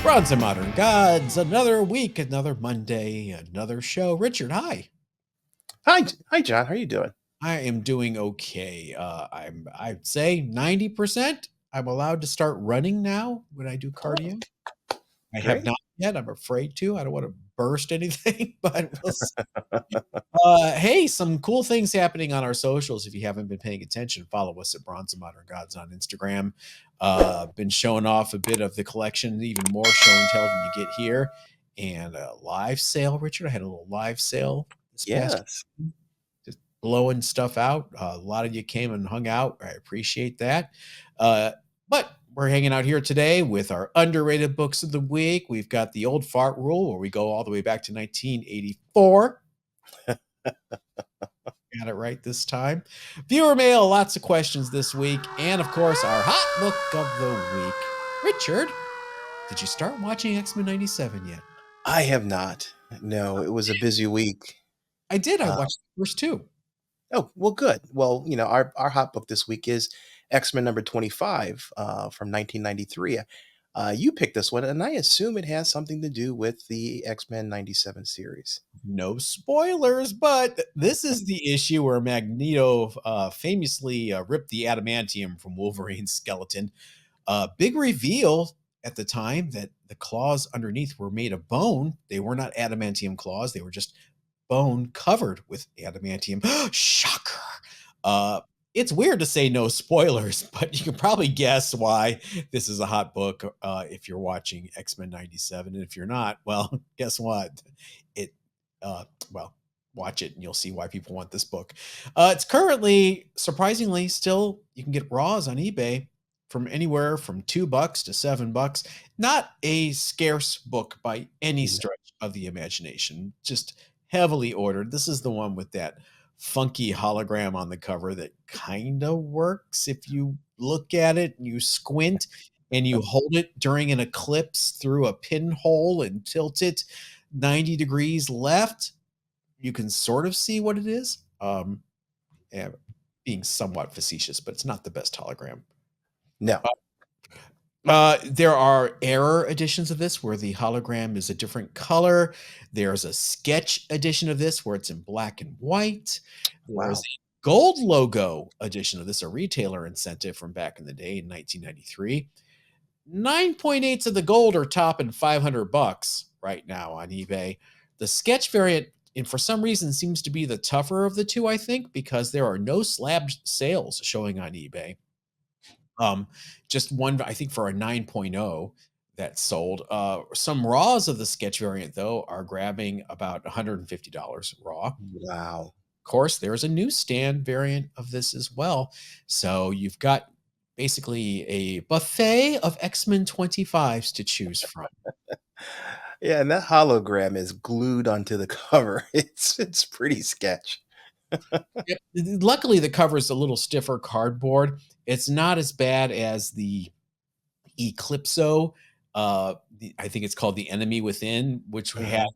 Bronze and Modern Gods, another week, another Monday, another show. Richard, hi. Hi, John. How are you doing? I am doing okay. I'd say 90%. I'm allowed to start running now when I do Oh, cardio. I have great. not yet. I'm afraid to. I don't want to burst anything, but we'll see. Hey, some cool things happening on our socials. If you haven't been paying attention, follow us at Bronze and Modern Gods on Instagram. Been showing off a bit of the collection, even more show and tell than you get here. And a live sale, Richard. I had a little live sale this past Yes. week, just blowing stuff out. A lot of you came and hung out. I appreciate that. But we're hanging out here today with our underrated books of the week. We've got the old fart rule where we go all the way back to 1984. Got it right this time. Viewer mail, lots of questions this week. And of course, our hot book of the week. Richard, did you start watching X-Men 97 yet? I have not. No, it was a busy week. I did. I Uh, watched the first two. oh, well, good. Well, our hot book this week is X-Men number 25 from 1993. You picked this one, and I assume it has something to do with the X-Men 97 series. No spoilers, but this is the issue where Magneto famously ripped the adamantium from Wolverine's skeleton. Big reveal at the time that the claws underneath were made of bone. They were not adamantium claws. They were just bone covered with adamantium. Shocker. Uh, it's weird to say no spoilers, but you can probably guess why this is a hot book if you're watching X-Men 97. And if you're not, well, guess what? It, well, watch it and you'll see why people want this book. It's currently, surprisingly, still, you can get raws on eBay from anywhere from $2 to $7. Not a scarce book by any No. stretch of the imagination. Just heavily ordered. This is the one with that funky hologram on the cover that kind of works if you look at it and you squint and you hold it during an eclipse through a pinhole and tilt it 90 degrees left. You can sort of see what it is. Yeah, being somewhat facetious, but it's not the best hologram. No. There are error editions of this where the hologram is a different color. There's a sketch edition of this where it's in black and white. There's Wow. a gold logo edition of this, a retailer incentive from back in the day in 1993. 9.8s of the gold are topping $500 right now on eBay. The sketch variant, and for some reason, seems to be the tougher of the two, I think, because there are no slab sales showing on eBay. Um, just one, I think, for a 9.0 that sold. Some raws of the sketch variant, though, are grabbing about $150 raw. Of Wow. course, there's a newsstand variant of this as well. So you've got basically a buffet of X-Men 25s to choose from. Yeah, and that hologram is glued onto the cover. It's pretty sketch. Yep. Luckily, the cover is a little stiffer cardboard. It's not as bad as the Eclipso. I think it's called The Enemy Within, which had,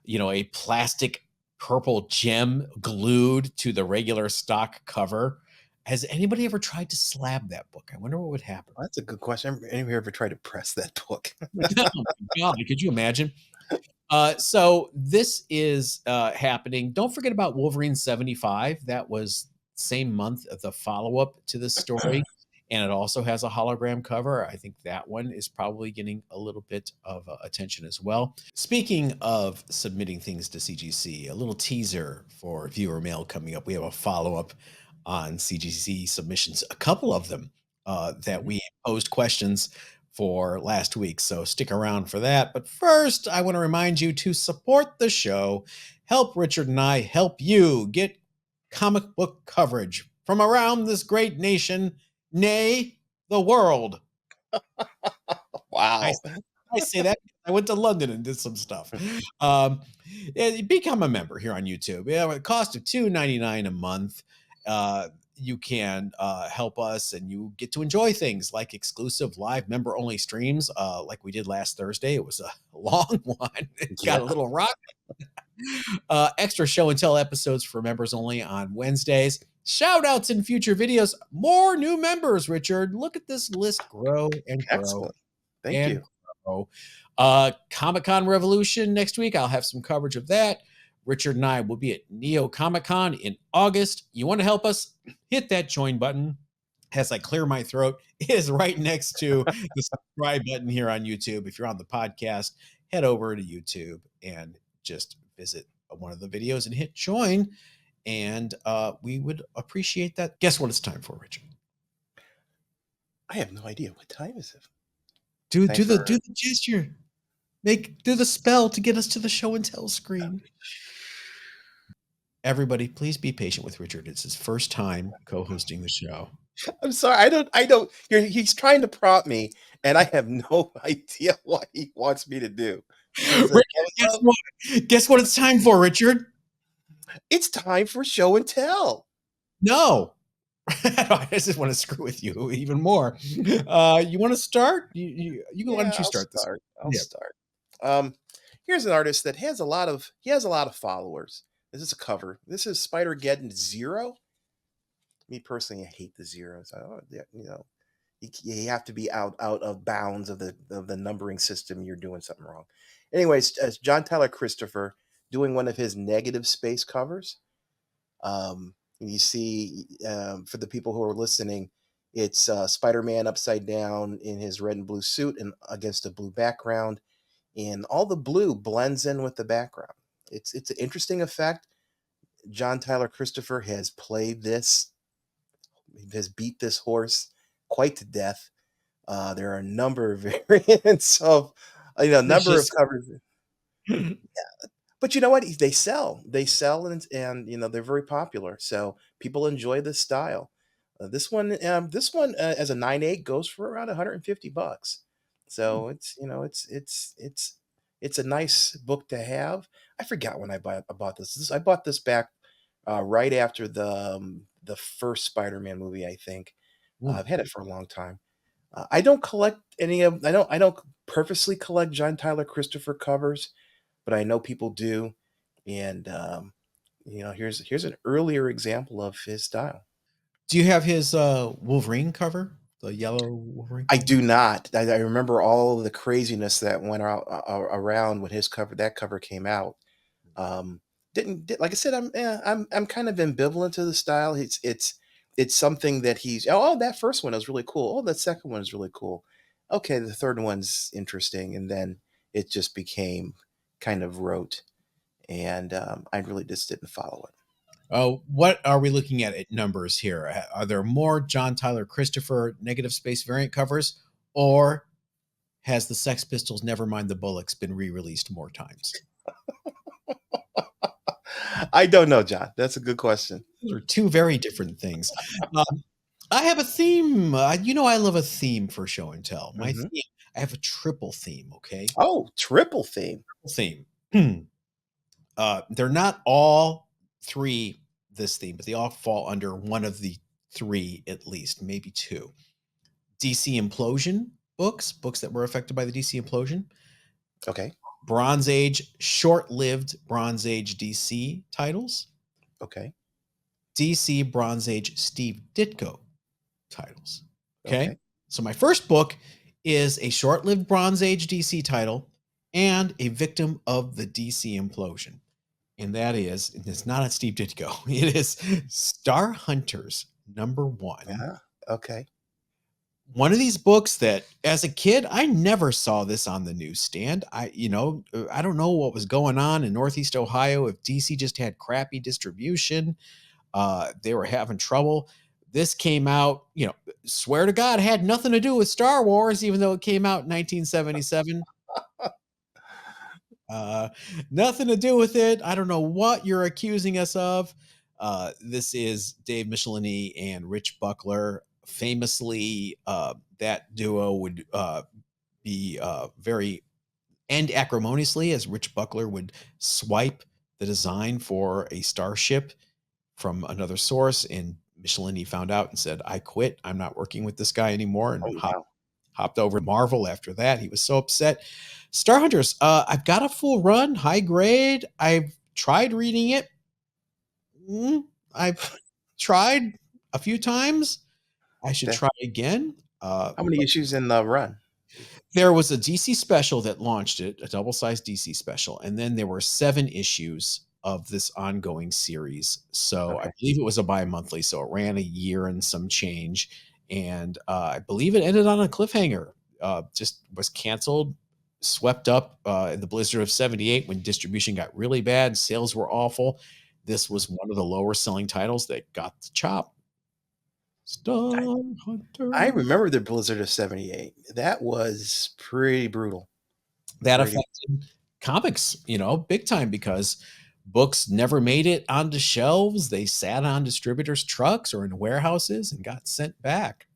Mhm. a plastic purple gem glued to the regular stock cover. Has anybody ever tried to slab that book? I wonder what would happen. That's a good question. Anybody ever tried to press that book? Oh my God, could you imagine? So this is happening. Don't forget about Wolverine 75. That was same month of the follow-up to this story. And it also has a hologram cover. I think that one is probably getting a little bit of attention as well. Speaking of submitting things to CGC, a little teaser for viewer mail coming up. We have a follow-up on CGC submissions, a couple of them that Mhm. we posed questions for last week. So stick around for that. But first, I want to remind you to support the show. Help Richard and I help you get comic book coverage from around this great nation, nay, the world. I, Wow. I say that because I went to London and did some stuff. Become a member here on YouTube. Yeah, at a cost of $2.99 a month. You can help us and you get to enjoy things like exclusive live member only streams like we did last Thursday. It was a long one. It got Yeah. a little rock. Extra show and tell episodes for members only on Wednesdays. Shout outs in future videos. More new members, Richard. Look at this list grow and grow Excellent. Thank and you. grow. Comic-Con Revolution next week. I'll have some coverage of that. Richard and I will be at Neo Comic-Con in August. You want to help us? Hit that join button as I clear my throat. It is right next to the subscribe button here on YouTube. If you're on the podcast, head over to YouTube and just visit one of the videos and hit join. And we would appreciate that. Guess what it's time for, Richard? I have no idea. What time is it? Do Time for do the gesture. Do the spell to get us to the show and tell screen. Everybody, please be patient with Richard. It's his first time co-hosting the show. I'm sorry. I don't he's trying to prompt me and I have no idea what he wants me to do. He says, Richard, guess what? Guess what it's time for, Richard? it's time for show and tell. No. I just want to screw with you even more. You want to start? Why don't you I'll start this? start. I'll Yeah. start. Here's an artist that has a lot of followers. This is a cover. This is Spider-Geddon Zero. Me personally, I hate the zeros. You have to be out of bounds of the numbering system. You're doing something wrong. Anyways, as John Tyler Christopher doing one of his negative space covers. You see, for the people who are listening, it's Spider-Man upside down in his red and blue suit and against a blue background, and all the blue blends in with the background. It's an interesting effect. John Tyler Christopher has beat this horse quite to death. There are a number of variants of, number of Vicious. covers. But you know what? They sell, and they're very popular. So people enjoy this style. This one, as a 9.8 goes for around $150. So it's a nice book to have. I forgot when I bought this. I bought this back right after the first Spider-Man movie, I think. I've had it for a long time. I don't collect I don't purposely collect John Tyler Christopher covers, but I know people do. And here's an earlier example of his style. Do you have his Wolverine cover? The yellow Wolverine I cover? do not. I remember all of the craziness that went around when that cover came out. Um, like I said, I'm kind of ambivalent to the style. It's something that that first one was really cool. Oh, that second one is really cool. Okay, the third one's interesting, and then it just became kind of rote, and I really just didn't follow it. What are we looking at numbers here? Are there more John Tyler Christopher negative space variant covers, or has the Sex Pistols Nevermind the Bullocks been re-released more times? I don't know, John. That's a good question. Those are two very different things. I have a theme. I love a theme for show and tell. My Mhm. theme, I have a triple theme, okay? Oh, triple theme. Theme. They're not all three this theme, but they all fall under one of the three at least, maybe two. DC Implosion books that were affected by the DC implosion. Okay. Bronze Age, short-lived Bronze Age DC titles. Okay. DC Bronze Age Steve Ditko titles. Okay. Okay. So my first book is a short-lived Bronze Age DC title and a victim of the DC implosion. And it's not a Steve Ditko. It is Star Hunters #1. Yeah. Okay. One of these books that as a kid, I never saw this on the newsstand. I don't know what was going on in Northeast Ohio, if DC just had crappy distribution. They were having trouble. This came out, swear to God, had nothing to do with Star Wars, even though it came out in 1977. Nothing to do with it. I don't know what you're accusing us of. This is Dave Michelini and Rich Buckler. Famously, that duo would be very end acrimoniously, as Rich Buckler would swipe the design for a starship from another source, and Michelini found out and said, "I quit. I'm not working with this guy anymore," and Oh, wow. hopped over to Marvel after that. He was so upset. Star Hunters, I've got a full run, high grade. I've tried reading it. I've tried a few times. I should Okay. try again. How many issues in the run? There was a DC special that launched it, a double-sized DC special, and then there were 7 issues of this ongoing series. So I Okay. believe it was a bi-monthly, so it ran a year and some change, and, I believe it ended on a cliffhanger. Just was canceled, swept up, in the blizzard of '78 when distribution got really bad, sales were awful. This was one of the lower selling titles that got the chop. I Star I Hunter. remember the Blizzard of '78. That was pretty brutal. That Pretty affected comics, big time because books never made it onto shelves. They sat on distributors' trucks or in warehouses and got sent back.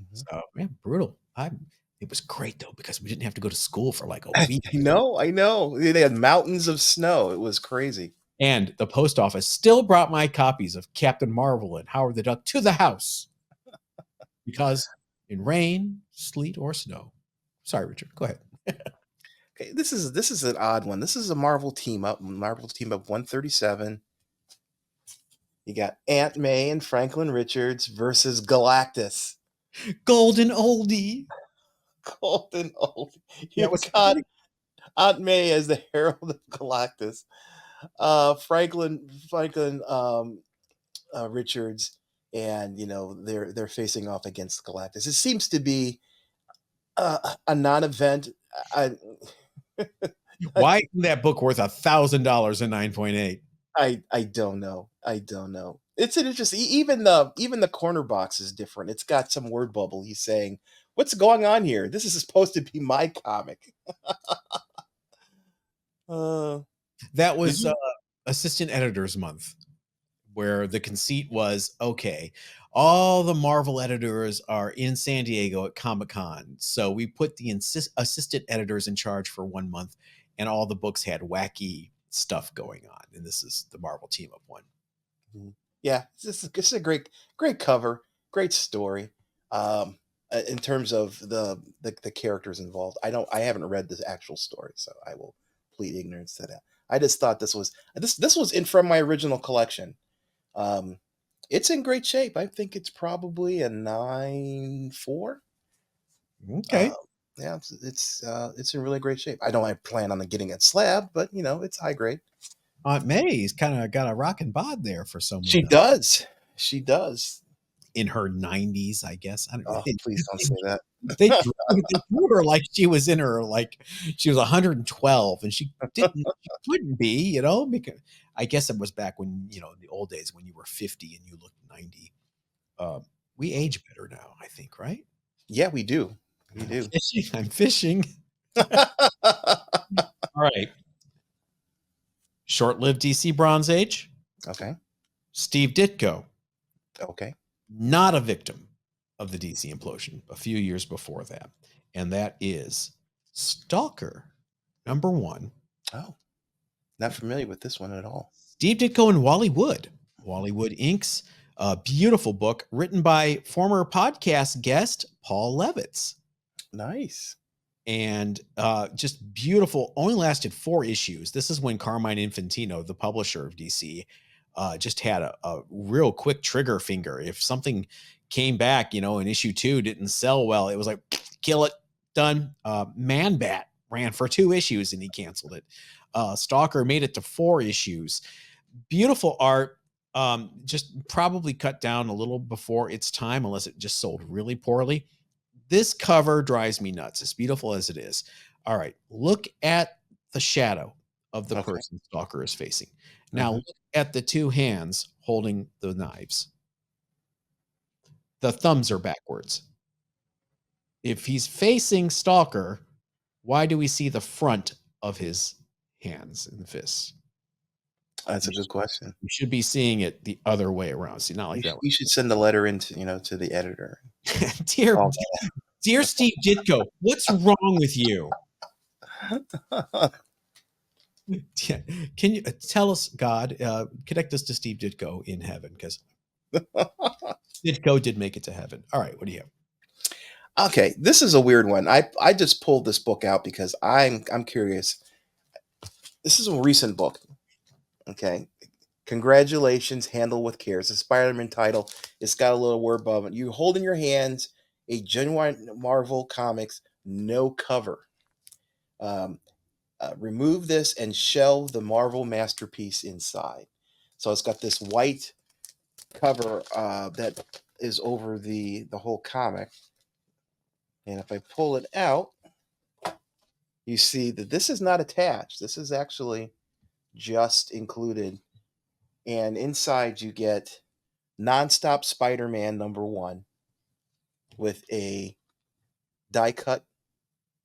Mhm. So, man, brutal. It was great though because we didn't have to go to school for like a I week. know, I know. They had mountains of snow. It was crazy. And the post office still brought my copies of Captain Marvel and Howard the Duck to the house because in rain, sleet, or snow. Sorry, Richard. Go ahead. Okay, this is an odd one. This is a Marvel team up 137. You got Aunt May and Franklin Richards versus Galactus. Golden oldie. Golden old. That You was got Aunt May as the Herald of Galactus. Franklin Richards, and they're facing off against Galactus. It seems to be a non-event. I, why isn't that book worth $1,000 in 9.8? I don't know. I don't know. It's an interesting. Even the corner box is different. It's got some word bubble. He's saying, "What's going on here? This is supposed to be my comic." Uh, That did was you? assistant editors month, where the conceit was okay, all the Marvel editors are in San Diego at Comic Con. So we put the assistant editors in charge for 1 month, and all the books had wacky stuff going on. And this is the Marvel team up one. Mhm. Yeah, this is a great cover, great story. In terms of the characters involved, I haven't read this actual story, so I will plead ignorance to that. I just thought this was in from my original collection. Um, it's in great shape. I think it's probably a 9.4. Um, Okay. yeah, it's in really great shape. I don't I plan on getting it slab, but it's high grade. Aunt May's kind of got a rockin' bod there for She someone does. She does. in her 90s, I guess. I don't know. Oh, please don't say that. They drew her like she was in her like she was 112, and she couldn't be, because I guess it was back when, in the old days when you were 50 and you looked 90. Um, we age better now, I think, right? Yeah, we do. We I'm do. fishing. I'm fishing. All right. Short-lived DC Bronze Age. Okay. Steve Ditko, Okay. not a victim of the DC implosion, a few years before that. And that is Stalker, #1. Oh, not familiar with this one at all. Steve Ditko and Wally Wood. Wally Wood inks a beautiful book written by former podcast guest Paul Levitz. Nice. And just beautiful. Only lasted 4 issues. This is when Carmine Infantino, the publisher of DC, just had a real quick trigger finger. If something came back, in issue 2 didn't sell well, it was like, kill it, done. Man Bat ran for 2 issues and he canceled it. Stalker made it to 4 issues. Beautiful art. Just probably cut down a little before its time, unless it just sold really poorly. This cover drives me nuts, as beautiful as it is. All right, look at the shadow of the Okay. person Stalker is facing. Now Hmm. look at the 2 hands holding the knives. The thumbs are backwards. If he's facing Stalker, why do we see the front of his hands and fists? That's You a good question. should be seeing it the other way around. See, not like that You should send a letter into to the editor. one. dear, Oh. dear Steve Ditko, what's wrong with you? Yeah. Can you tell us, God, connect us to Steve Ditko in heaven? Because Ditko did make it to heaven. All right, what do you have? Okay, this is a weird one. I just pulled this book out because I'm curious. This is a recent book. Okay. Congratulations, Handle with Care. It's a Spider-Man title. It's got a little word above it. You hold in your hands a genuine Marvel Comics no cover. Um, Remove this and shelve the Marvel masterpiece inside. So it's got this white cover that is over the whole comic. And if I pull it out, you see that this is not attached. This is actually just included. And inside you get Nonstop Spider-Man #1 with a die cut.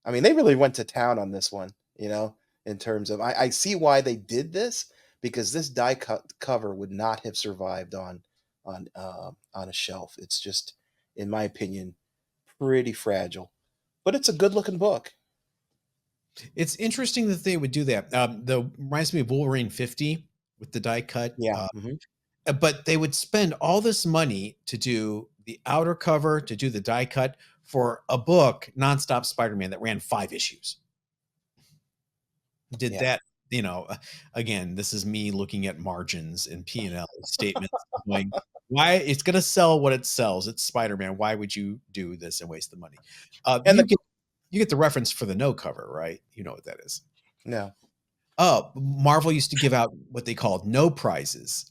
I mean, they really went to town on this one, in terms of I see why they did this, because this die cut cover would not have survived on a shelf. It's just, in my opinion, pretty fragile. But it's a good looking book. It's interesting that they would do that. The reminds me of Wolverine 50 with the die cut. Yeah. Hmm. But they would spend all this money to do the outer cover, to do the die cut for a book, Nonstop Spider-Man, that ran 5 issues. Did Yeah. that, again, this is me looking at margins and P&L statements going, why it's going to sell what it sells. It's Spider-Man. Why would you do this and waste the money? And You get the reference for the no cover, right? You know what that is. no. Marvel used to give out what they called no prizes,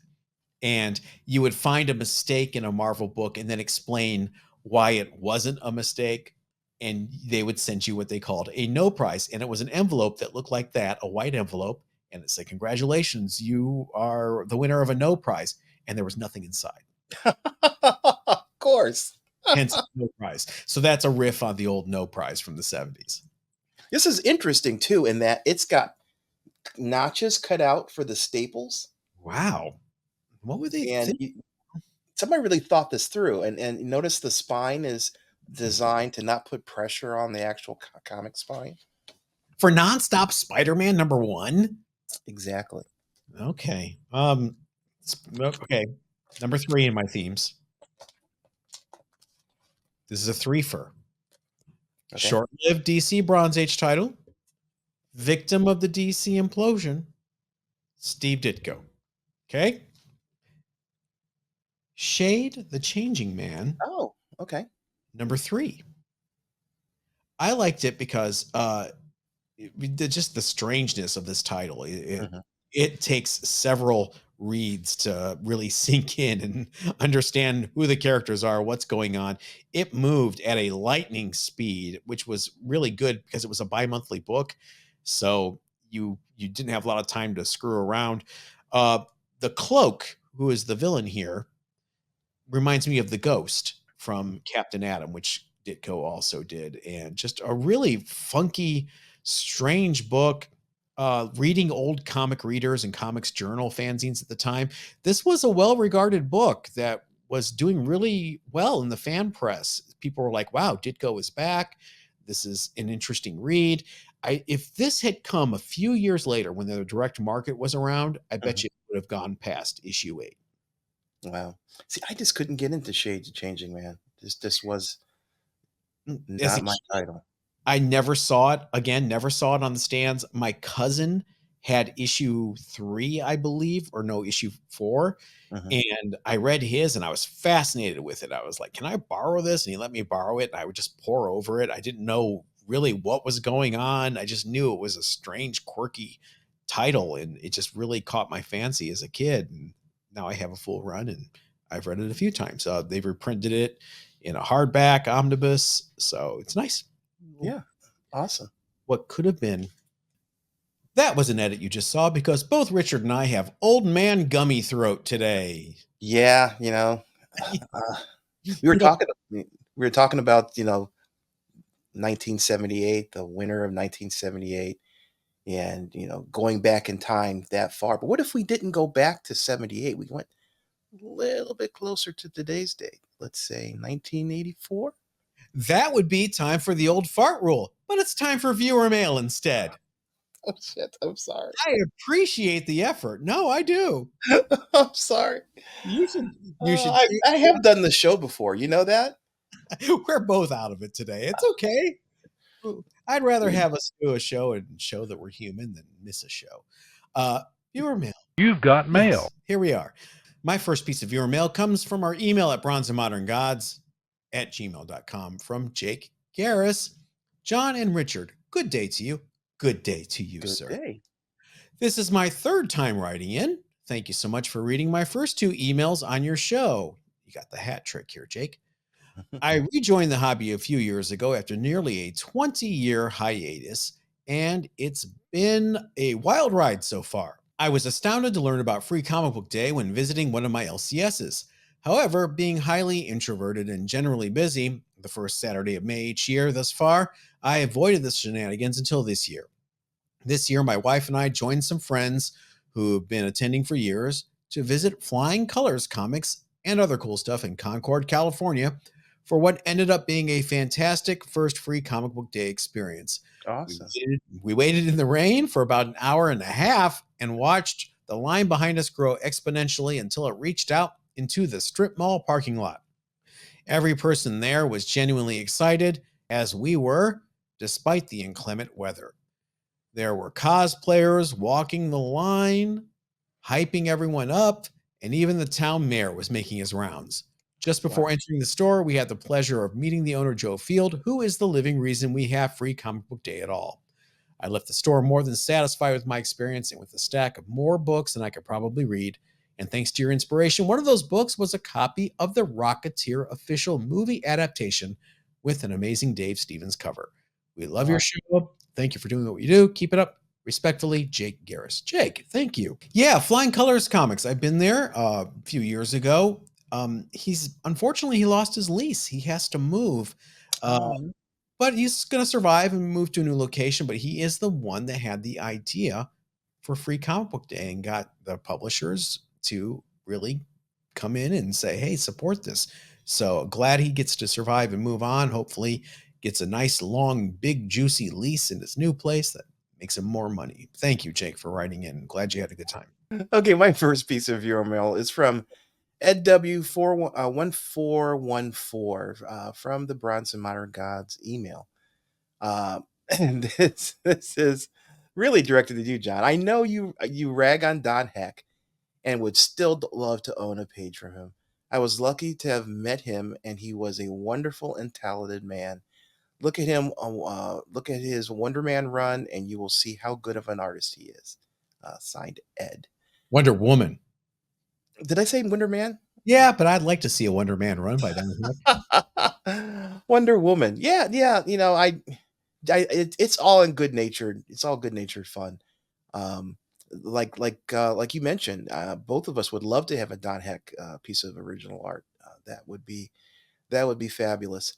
and you would find a mistake in a Marvel book and then explain why it wasn't a mistake. And they would send you what they called a no prize. And it was an envelope that looked like that, a white envelope. And it said, congratulations, you are the winner of a no prize. And there was nothing inside. Of course. Hence, no prize. So that's a riff on the old no prize from the 70s. This is interesting too, in that it's got notches cut out for the staples. Wow. What would they And think? somebody really thought this through. And notice the spine is designed to not put pressure on the actual comic spine. For Nonstop Spider-Man #1? Exactly. Okay. Okay. Number 3 in my themes. This is a threefer. Okay. Short-lived DC Bronze Age title. Victim of the DC implosion. Steve Ditko. Okay. Shade the Changing Man. Oh, okay. Number 3. I liked it because just the strangeness of this title. Mhm. It takes several reads to really sink in and understand who the characters are, what's going on. It moved at a lightning speed, which was really good because it was a bi-monthly book. So you didn't have a lot of time to screw around. The Cloak, who is the villain here, reminds me of the Ghost from Captain Atom, which Ditko also did, and just a really funky, strange book. Reading old comic readers and comics journal fanzines at the time, this was a well-regarded book that was doing really well in the fan press. People were like, "Wow, Ditko is back. This is an interesting read." If this had come a few years later when the direct market was around, I bet Mhm. you it would have gone past issue 8. Wow. See, I just couldn't get into Shades of Changing Man. This was As a not my title. I never saw it. Again, never saw it on the stands. My cousin had issue 3, I believe, or no, issue 4. Mhm. And I read his and I was fascinated with it. I was like, can I borrow this? And he let me borrow it. And I would just pour over it. I didn't know really what was going on. I just knew it was a strange, quirky title. And it just really caught my fancy as a kid. And now I have a full run and I've read it a few times. They've reprinted it in a hardback omnibus. So it's nice. Yeah. Awesome. What could have been. That was an edit you just saw because both Richard and I have old man gummy throat today. Yeah, uh, we were You know, talking we were talking about, 1978, the winter of 1978, and, going back in time that far. But what if we didn't go back to 78? We went a little bit closer to today's date. Let's say 1984. that would be time for the old fart rule, but it's time for viewer mail instead. Oh shit, I'm sorry. I appreciate the effort. No, I do. I'm sorry. You should you should I have done the show before. You know that? we're both out of it today. It's okay. I'd rather have us do a show and show that we're human than miss a show. Viewer mail. You've got mail. Yes, here we are. My first piece of viewer mail comes from our email at bronzeandmoderngods@gmail.com from Jake Garris. John and Richard, good day to you. Good day to you, Good sir. day. This is my third time writing in. Thank you so much for reading my first two emails on your show. You got the hat trick here, Jake. I rejoined the hobby a few years ago after nearly a 20-year hiatus, and it's been a wild ride so far. I was astounded to learn about Free Comic Book Day when visiting one of my LCSs. However, being highly introverted and generally busy, the first Saturday of May each year thus far, I avoided the shenanigans until this year. This year, my wife and I joined some friends who've been attending for years to visit Flying Colors Comics and other cool stuff in Concord, California, for what ended up being a fantastic first free comic book day experience. We Awesome. we waited in the rain for about an hour and a half and watched the line behind us grow exponentially until it reached out into the strip mall parking lot. Every person there was genuinely excited, as we were, despite the inclement weather. There were cosplayers walking the line, hyping everyone up, and even the town mayor was making his rounds. Just before Wow. entering the store, we had the pleasure of meeting the owner, Joe Field, who is the living reason we have free comic book day at all. I left the store more than satisfied with my experience and with a stack of more books than I could probably read. And thanks to your inspiration, one of those books was a copy of the Rocketeer official movie adaptation with an amazing Dave Stevens cover. We love your Wow. show. Thank you for doing what you do. Keep it up. Respectfully, Jake Garris. Jake, thank you. Yeah, Flying Colors Comics. I've been there a few years ago. He's unfortunately he lost his lease. He has to move. Uh, Um, but he's going to survive and move to a new location. But he is the one that had the idea for Free Comic Book Day and got the publishers to really come in and say, hey, support this. So glad he gets to survive and move on. Hopefully, gets a nice, long, big, juicy lease in his new place that makes him more money. Thank you, Jake, for writing in. Glad you had a good time. okay, my first piece of viewer mail is from Ed W 1414 from the Bronson Modern Gods email. And this is really directed to you, John. I know you rag on Don Heck and would still love to own a page from him. I was lucky to have met him, and he was a wonderful and talented man. Look at him, look at his Wonder Man run, and you will see how good of an artist he is. Signed, Ed. Wonder Woman. Did I say Wonder Man? Yeah, but I'd like to see a Wonder Man run by Don Heck. Wonder Woman. Yeah, yeah. It's all in good natured. It's all good natured fun. Um, like you mentioned, both of us would love to have a Don Heck piece of original art. That would be fabulous.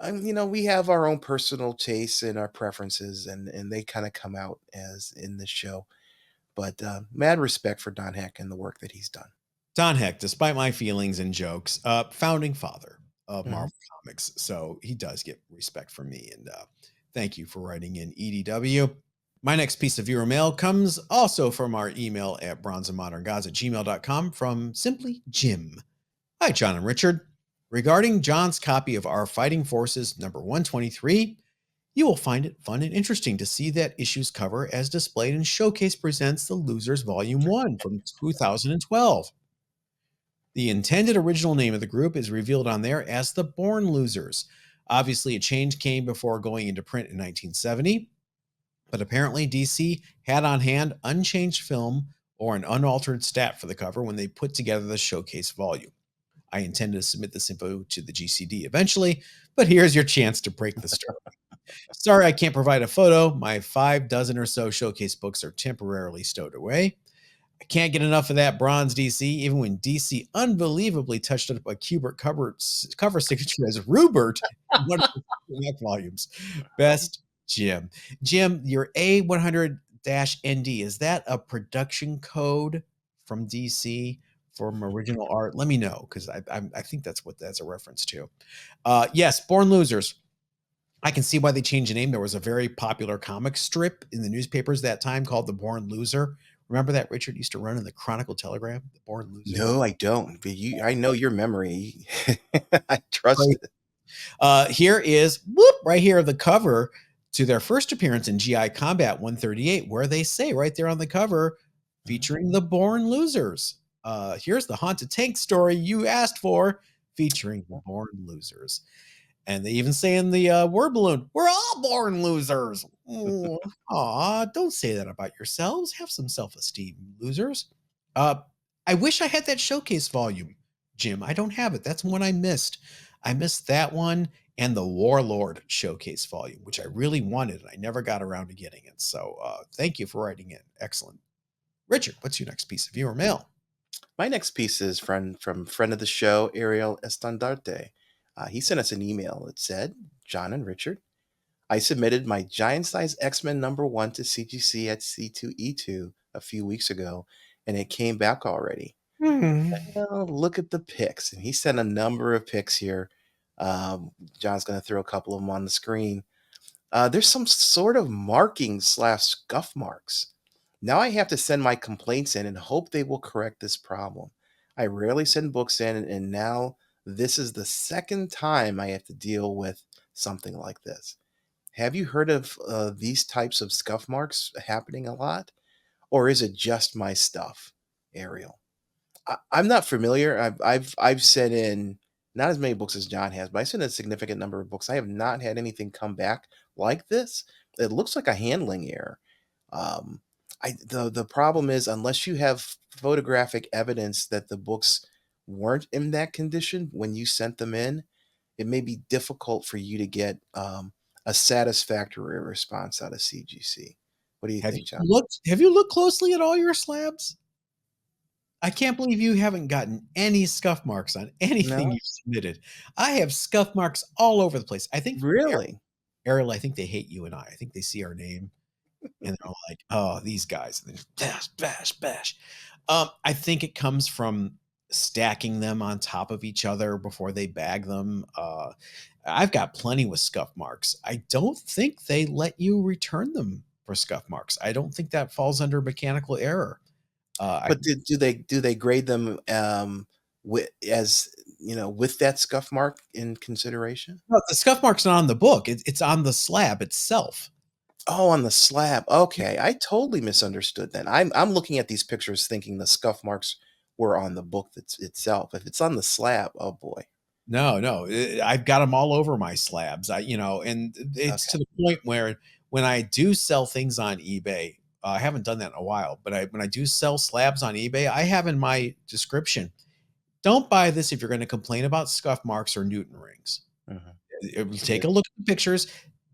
We have our own personal tastes and our preferences, and they kind of come out as in this show. But mad respect for Don Heck and the work that he's done. Don Heck, despite my feelings and jokes, founding father of Mhm. Marvel Comics. So he does get respect from me. And thank you for writing in, EDW. My next piece of viewer mail comes also from our email at bronzeandmoderngods at gmail.com from Simply Jim. Hi, John and Richard. Regarding John's copy of Our Fighting Forces number 123, you will find it fun and interesting to see that issue's cover as displayed in Showcase Presents The Losers Volume 1 from 2012. The intended original name of the group is revealed on there as the Born Losers. Obviously, a change came before going into print in 1970, but apparently DC had on hand unchanged film or an unaltered stat for the cover when they put together the showcase volume. I intended to submit this info to the GCD eventually, but here's your chance to break the story. Sorry, I can't provide a photo. My 5 dozen or so showcase books are temporarily stowed away. I can't get enough of that bronze DC, even when DC unbelievably touched up a Kubert cover signature as Rubert in one of the back volumes. Best Jim. Jim, your A100-ND, is that a production code from DC from original art? Let me know, because I think that's what that's a reference to. Yes, Born Losers. I can see why they changed the name. There was a very popular comic strip in the newspapers that time called The Born Loser. Remember that Richard used to run in the Chronicle Telegram, The Born Loser? No, I don't. But I know your memory. I trust Right. it. Here is right here the cover to their first appearance in GI Combat 138, where they say right there on the cover, Mhm. featuring the Born Losers. Here's the haunted tank story you asked for, featuring the Born Losers. And they even say in the word balloon, we're all born losers. Oh, aw, don't say that about yourselves. Have some self esteem, losers. Uh, I wish I had that showcase volume, Jim. I don't have it. That's one I missed. I missed that one and the Warlord showcase volume, which I really wanted, and I never got around to getting it. So thank you for writing in. Excellent. Richard, what's your next piece of viewer mail? My next piece is from friend of the show, Ariel Estandarte. He sent us an email. It said, John and Richard, I submitted my giant size X-Men #1 to CGC at C2E2 a few weeks ago, and it came back already. Hmm. Well, look at the pics. And he sent a number of pics here. John's going to throw a couple of them on the screen. There's some sort of marking slash scuff marks. Now I have to send my complaints in and hope they will correct this problem. I rarely send books in, and now this is the second time I have to deal with something like this. Have you heard of these types of scuff marks happening a lot? Or is it just my stuff, Ariel? I'm not familiar. I've sent in not as many books as John has, but I sent in a significant number of books. I have not had anything come back like this. It looks like a handling error. Um, the problem is unless you have photographic evidence that the books weren't in that condition when you sent them in, it may be difficult for you to get a satisfactory response out of CGC. What do you think, John? Have you looked closely at all your slabs? I can't believe you haven't gotten any scuff marks on anything No, you've submitted. I have scuff marks all over the place. I think really. Ariel, I think they hate you and I. think they see our name and they're like, "Oh, these guys." And they just bash, bash, bash. I think it comes from stacking them on top of each other before they bag them. I've got plenty with scuff marks. I don't think they let you return them for scuff marks. I don't think that falls under mechanical error. I But do they grade them, with as with that scuff mark in consideration? No, the scuff mark's not on the book. It's on the slab itself. Oh, on the slab. Okay, I totally misunderstood then. I'm looking at these pictures thinking the scuff marks were on the book itself. If it's on the slab, oh boy. No, no, I've got them all over my slabs. And it's Okay. to the point where when I do sell things on eBay, I haven't done that in a while, but when I do sell slabs on eBay, I have in my description, "Don't buy this if you're gonna complain about scuff marks or Newton rings." Mhm. Take Good. a look at the pictures,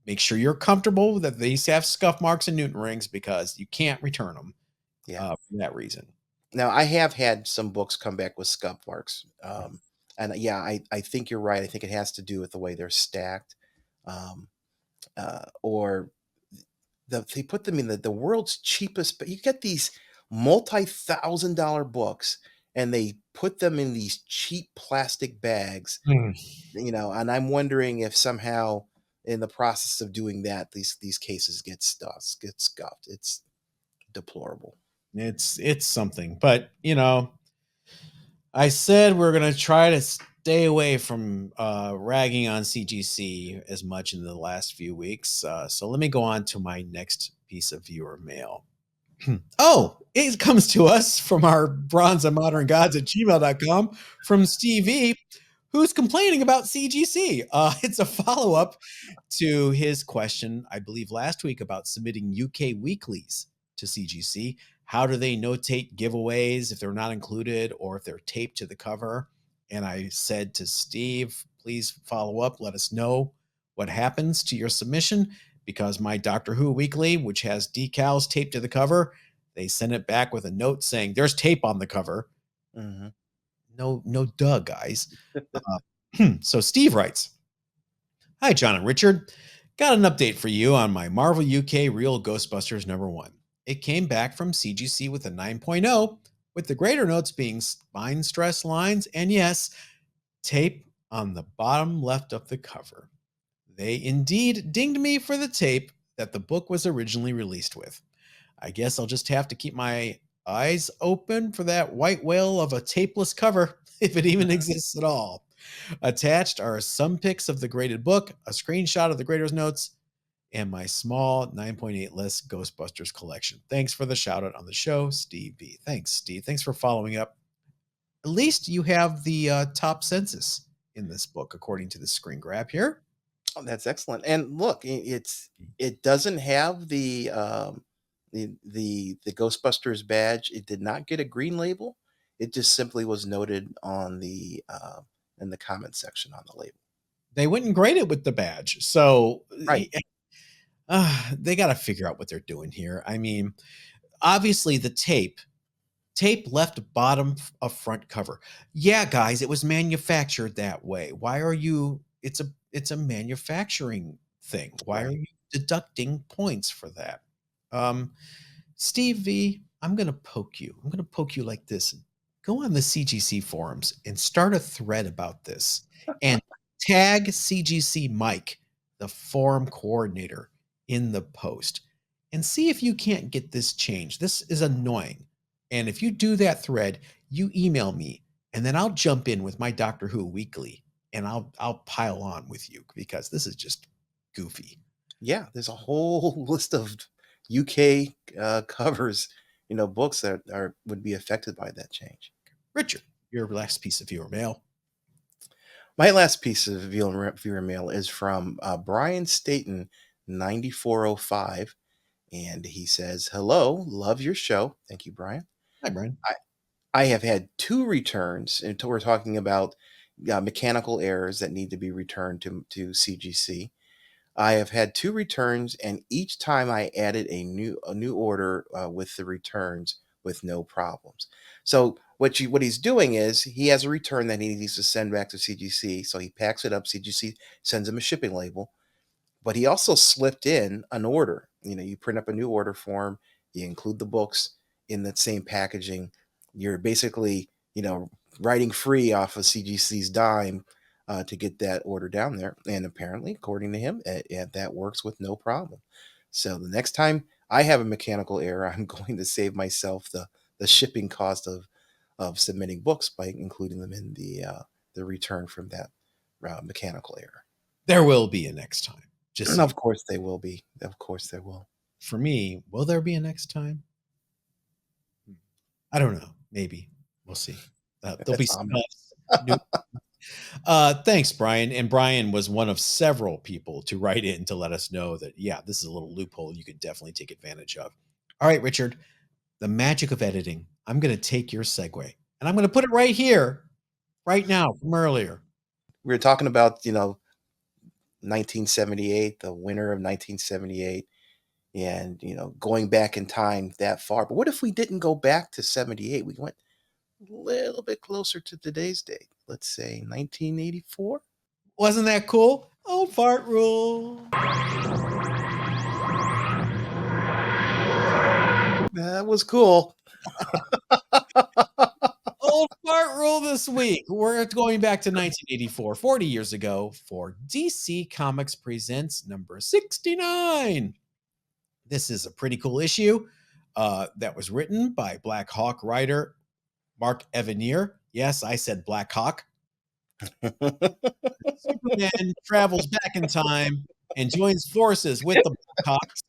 make sure you're comfortable that these have scuff marks and Newton rings because you can't return them Yeah. for that reason. Now, I have had some books come back with scuff marks, and yeah, I think you're right. I think it has to do with the way they're stacked, um, or they put them in the world's cheapest. But you get these multi-thousand-dollar books, and they put them in these cheap plastic bags. Mm. And I'm wondering if somehow in the process of doing that, these cases get scuffed. It's deplorable. It's something, but I said we're gonna try to stay away from ragging on CGC as much in the last few weeks. So let me go on to my next piece of viewer mail. Oh, it comes to us from our bronze and modern gods at gmail.com from Steve E, who's complaining about CGC. It's a follow up to his question, I believe, last week about submitting UK weeklies to CGC. How do they notate giveaways if they're not included or if they're taped to the cover? And I said to Steve, please follow up. Let us know what happens to your submission because my Doctor Who weekly, which has decals taped to the cover, they sent it back with a note saying there's tape on the cover. Hmm. No, no, duh, guys. So Steve writes, hi, John and Richard. Got an update for you on my Marvel UK Real Ghostbusters #1. It came back from CGC with a 9.0, with the greater notes being spine stress lines and, yes, tape on the bottom left of the cover. They indeed dinged me for the tape that the book was originally released with. I guess I'll just have to keep my eyes open for that white whale of a tapeless cover, if it even exists at all. Attached are some pics of the graded book, a screenshot of the grader's notes, and my small 9.8 list Ghostbusters collection. Thanks for the shout out on the show, Steve B. Thanks, Steve. Thanks for following up. At least you have the top census in this book, according to the screen grab here. Oh, that's excellent. And look, it doesn't have the Ghostbusters badge. It did not get a green label. It just simply was noted on the in the comment section on the label. They went and graded with the badge. So Right. they got to figure out what they're doing here. I mean, obviously the tape left bottom of front cover. Yeah, guys, it was manufactured that way. Why are you it's a manufacturing thing. Why are Right. you deducting points for that? Um Steve V, I'm going to poke you. I'm going to poke you like this. Go on the CGC forums and start a thread about this and tag CGC Mike, the forum coordinator, in the post and see if you can't get this changed. This is annoying. And if you do that thread, you email me and then I'll jump in with my Doctor Who weekly and I'll pile on with you because this is just goofy. Yeah, there's a whole list of UK covers, books that are would be affected by that change. Richard, your last piece of viewer mail. My last piece of viewer mail is from Brian Staten, 9405. And he says, "Hello, love your show." Thank you, Brian. Hi, Brian. I have had two returns until we're talking about mechanical errors that need to be returned to CGC. I have had two returns, and each time I added a new order with the returns with no problems. So what he's doing is he has a return that he needs to send back to CGC. So he packs it up. CGC sends him a shipping label, but he also slipped in an order. You print up a new order form, you include the books in that same packaging. You're basically, writing free off of CGC's dime to get that order down there. And apparently, according to him, that works with no problem. So the next time I have a mechanical error, I'm going to save myself the shipping cost of submitting books by including them in the return from that mechanical error. There will be a next time. Just And so you, of course they will be. Of course there will. for me, will there be a next time? I don't know. Maybe we'll see. There'll be That's some ominous. new. Thanks, Brian. And Brian was one of several people to write in to let us know that yeah, this is a little loophole you could definitely take advantage of. All right, Richard, the magic of editing. I'm going to take your segue and I'm going to put it right here, right now, from earlier. We were talking about, 1978, the winter of 1978, and, going back in time that far. But what if we didn't go back to 78? We went a little bit closer to today's date. Let's say 1984. Wasn't that cool? Oh, fart rule. That was cool. Old fart rule this week. We're going back to 1984, 40 years ago, for DC Comics Presents number 69. This is a pretty cool issue that was written by Black Hawk writer Mark Evanier. Yes, I said Black Hawk. Superman travels back in time and joins forces with the Black Hawks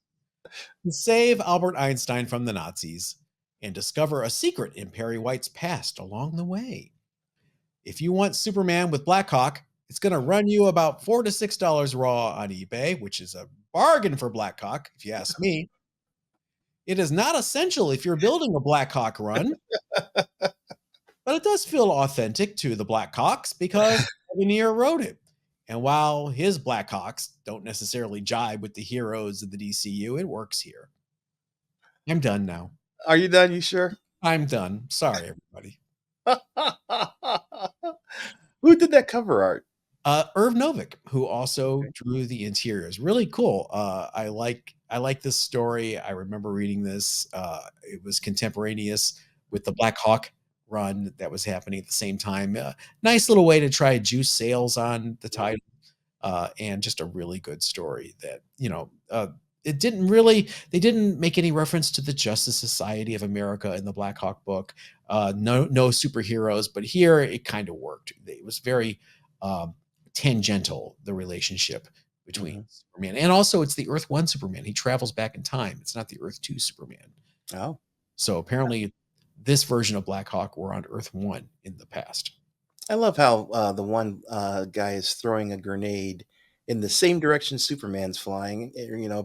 to save Albert Einstein from the Nazis and discover a secret in Perry White's past along the way. If you want Superman with Black Hawk, it's going to run you about $4 to $6 raw on eBay, which is a bargain for Black Hawk, if you ask me. It is not essential if you're building a Black Hawk run, but it does feel authentic to the Black Hawks because Evanier wrote it. And while his Black Hawks don't necessarily jibe with the heroes of the DCU, it works here. I'm done now. Are you done? You sure? I'm done. Sorry, everybody. Who did that cover art? Irv Novick, who also Okay. drew the interiors. Really cool. I like this story. I remember reading this. It was contemporaneous with the Black Hawk run that was happening at the same time. Nice little way to try juice sales on the title, and just a really good story that it didn't really they didn't make any reference to the Justice Society of America in the Black Hawk book. No superheroes, but here it kind of worked. It was very tangential, the relationship between Mhm. Superman, and also it's the Earth 1 Superman. He travels back in time. It's not the Earth 2 Superman. Oh, So apparently this version of Black Hawk were on Earth 1 in the past. I love how the one guy is throwing a grenade in the same direction Superman's flying,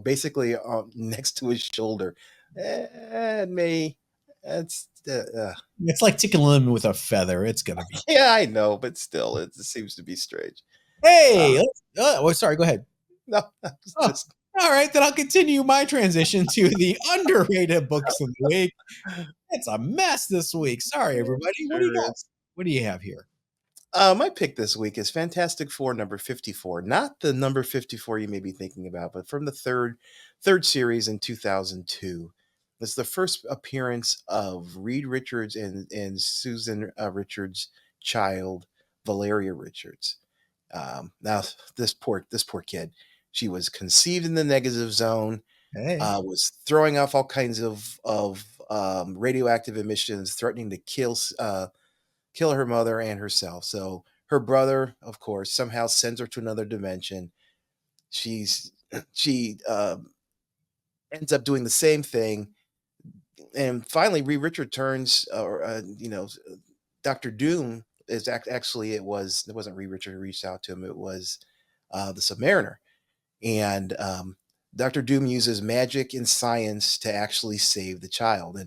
basically next to his shoulder. Me, that's It's like tickling him with a feather. It's gonna be yeah, I know, but still, it seems to be strange. Uh, hey. Oh, sorry. Go ahead. no, it's Oh, just all right. Then I'll continue my transition to the underrated books of the week. It's a mess this week. Sorry, it everybody. What do you sure got? is. What do you have here? My pick this week is Fantastic Four number 54. Not the number 54 you may be thinking about, but from the third series in 2002. It's the first appearance of Reed Richards and Susan Richards' child, Valeria Richards. Now this poor kid, she was conceived in the negative zone, Hey, was throwing off all kinds of radioactive emissions, threatening to kill her mother and herself. So her brother, of course, somehow sends her to another dimension. She's she ends up doing the same thing, and finally, Reed Richard turns, or Doctor Doom is actually it wasn't Reed Richard who reached out to him. It was the Submariner, and Doctor Doom uses magic and science to actually save the child,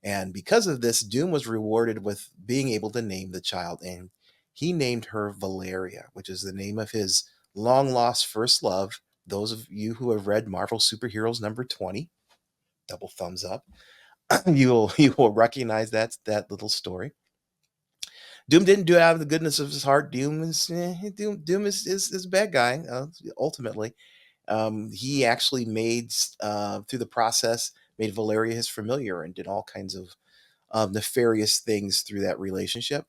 and because of this, Doom was rewarded with being able to name the child, and he named her Valeria, which is the name of his long lost first love. Those of you who have read Marvel Superheroes number 20, double thumbs up. You will recognize that little story. Doom didn't do it out of the goodness of his heart. Doom is a bad guy, ultimately. He actually made through the process made Valeria his familiar and did all kinds of nefarious things through that relationship.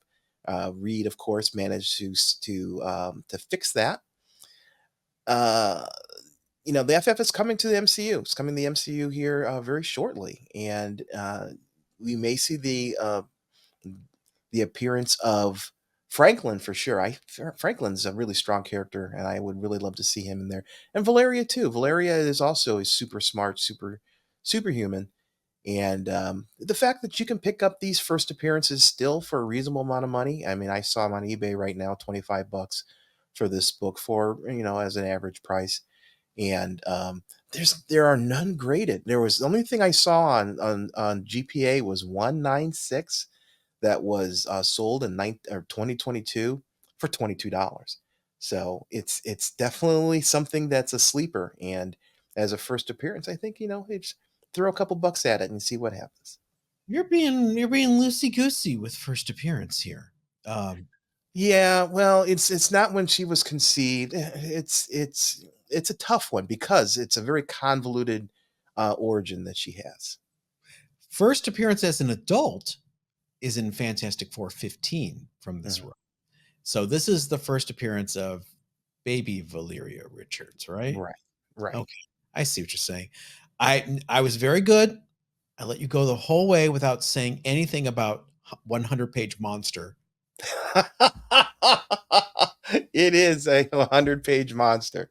Reed, of course, managed to fix that. Uh, the FF is coming to the MCU. It's coming to the MCU here very shortly, and we may see the appearance of Franklin for sure. Franklin's a really strong character, and I would really love to see him in there. And Valeria too. Valeria is also a super smart, superhuman, and the fact that you can pick up these first appearances still for a reasonable amount of money. I mean, I saw them on eBay right now, $25 for this book for as an average price. And there are none graded. There was the only thing I saw on GPA was 196 that was sold in 2022 for $22. So it's definitely something that's a sleeper. And as a first appearance, I think it's throw a couple bucks at it and see what happens. you're being loosey goosey with first appearance here. Um, Yeah, well, it's not when she was conceived. It's a tough one because it's a very convoluted origin that she has. First appearance as an adult is in Fantastic Four 15 from this Mhm. run. So this is the first appearance of baby Valeria Richards, right? Right, right. Okay. I see what you're saying. I was very good. I let you go the whole way without saying anything about 100-page monster. It is a 100-page monster.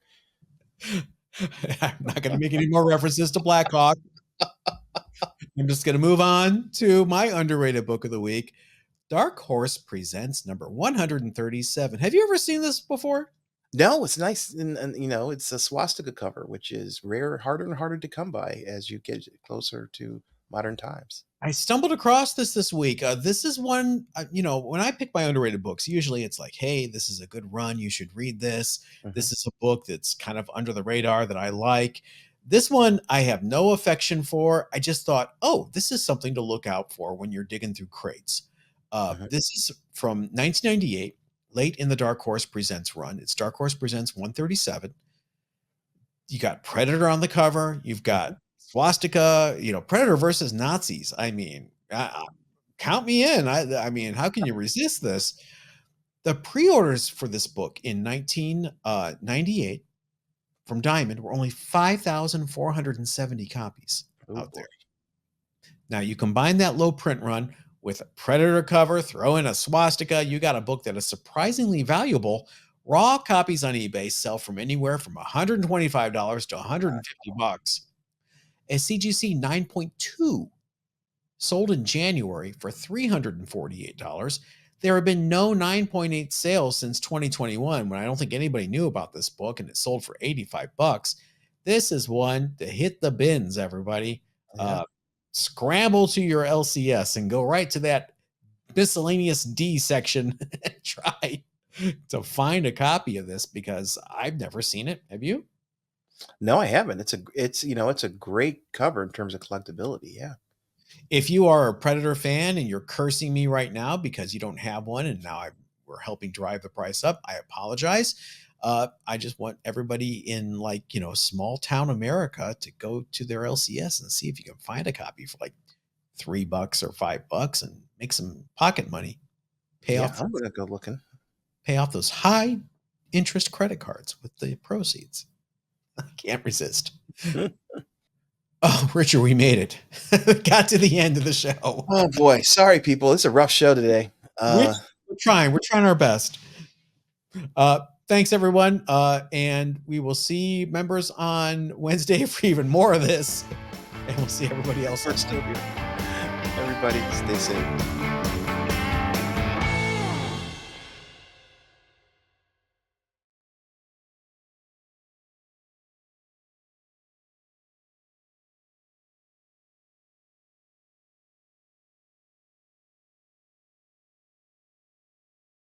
I'm not going to make any more references to Blackhawk. I'm just going to move on to my underrated book of the week. Dark Horse presents number 137. Have you ever seen this before? No, it's nice, and it's a swastika cover, which is rare, harder and harder to come by as you get closer to modern times. I stumbled across this week. This is one, when I pick my underrated books, usually it's like, hey, this is a good run. You should read this. Mhm. This is a book that's kind of under the radar that I like. This one I have no affection for. I just thought, oh, this is something to look out for when you're digging through crates. Mhm. This is from 1998, late in the Dark Horse Presents run. It's Dark Horse Presents 137. You got Predator on the cover. You've Mhm. got swastika. Predator versus Nazis. I mean, count me in. I mean, how can you resist this? The pre-orders for this book in 1998 from Diamond were only 5,470 copies Oh out boy. there. Now you combine that low print run with a Predator cover, throw in a swastika, you got a book that is surprisingly valuable. Raw copies on eBay sell from anywhere from $125 to $150. A CGC 9.2 sold in January for $348. There have been no 9.8 sales since 2021 when I don't think anybody knew about this book and it sold for 85 bucks. This is one to hit the bins, everybody. Yeah. Uh, Scramble to your LCS and go right to that miscellaneous D section and try to find a copy of this because I've never seen it. Have you? No, I haven't. It's a great cover in terms of collectability. Yeah. If you are a Predator fan and you're cursing me right now because you don't have one and now we're helping drive the price up, I apologize. I just want everybody in small town America to go to their LCS and see if you can find a copy for like $3 or $5 and make some pocket money. Pay Yeah, off I'm gonna go looking. pay off those high interest credit cards with the proceeds. I can't resist. Oh, Richard, we made it. Got to the end of the show. Oh boy, sorry people. It's a rough show today. Rich, we're trying. We're trying our best. Thanks, everyone. And we will see members on Wednesday for even more of this. And we'll see everybody else. We're still here. Everybody, stay safe.